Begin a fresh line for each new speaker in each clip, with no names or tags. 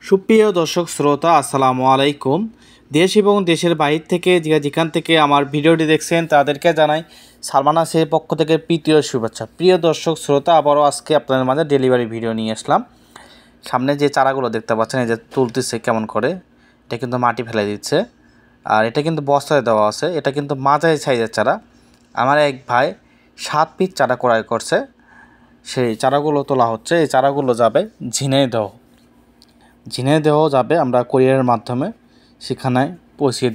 সুপ্রিয় দর্শক শ্রোতা আসসালামু আলাইকুম। দেশ এবং দেশের বাইরে থেকে যেখান থেকে আমার ভিডিওটি দেখছেন তাদেরকে জানাই সালমান আসের পক্ষ থেকে প্রীতীয় শুভেচ্ছা। প্রিয় দর্শক শ্রোতা, আবারও আজকে আপনাদের মাঝে ডেলিভারি ভিডিও নিয়ে আসলাম। সামনে যে চারাগুলো দেখতে পাচ্ছেন, এই যে তুলতেছে কেমন করে, এটা কিন্তু মাটি ফেলে দিচ্ছে, আর এটা কিন্তু বস্তায় দেওয়া আছে। এটা কিন্তু মাঝারি সাইজের চারা। আমার এক ভাই 7 পিস চারা ক্রয় করছে, সেই চারাগুলো তোলা হচ্ছে। এই চারাগুলো যাবে ঝিনাইদহ যাবে, আমরা কুরিয়ারের মাধ্যমে সেখানে পৌঁছিয়ে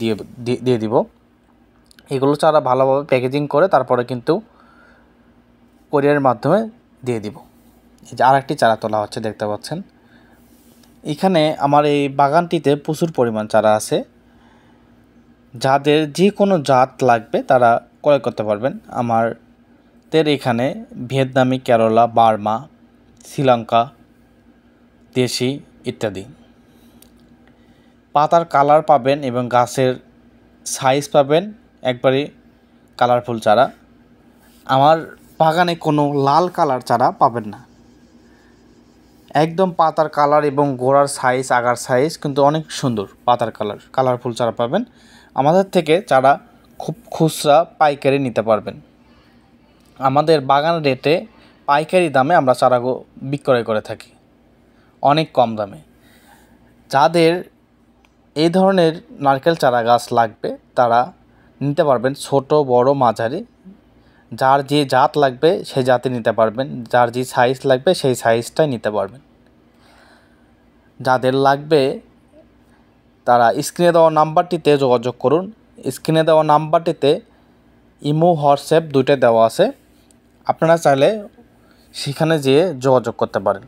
দিয়ে দিব। এগুলো চারা ভালোভাবে প্যাকেজিং করে তারপরে কিন্তু কুরিয়ারের মাধ্যমে দিয়ে দিব। এই যে আরেকটি চারা তোলা হচ্ছে দেখতে পাচ্ছেন। এখানে আমার এই বাগানটিতে প্রচুর পরিমাণ চারা আছে। যাদের যে কোনো জাত লাগবে তারা ক্রয় করতে পারবেন। আমাদের এখানে ভিয়েতনামি, কেরালা, বার্মা, শ্রীলঙ্কা, দেশি ইত্যাদি। পাতার কালার পাবেন এবং গাছের সাইজ পাবেন একবারে কালারফুল চারা। আমার বাগানে কোনো লাল কালার চারা পাবেন না, একদম পাতার কালার এবং গোড়ার সাইজ, আগার সাইজ কিন্তু অনেক সুন্দর। পাতার কালারফুল চারা পাবেন। আমাদের থেকে চারা খুব খুচরা পাইকারি নিতে পারবেন। আমাদের বাগান রেটে পাইকারি দামে আমরা চারা বিক্রয় করে থাকি, অনেক কম দামে। যাদের এই ধরনের নারকেল চারা গাছ লাগবে তারা নিতে পারবেন, ছোট বড় মাঝারি। যার যে জাত লাগবে সেই জাতে নিতে পারবেন, যার যে সাইজ লাগবে সেই সাইজটাই নিতে পারবেন। যাদের লাগবে তারা স্ক্রিনে দেওয়া নাম্বারটিতে যোগাযোগ করুন। স্ক্রিনে দেওয়া নাম্বারটিতে ইমো, হোয়াটসঅ্যাপ দুইটাই দেওয়া আছে। আপনারা চাইলে সেখানে যেয়ে যোগাযোগ করতে পারেন।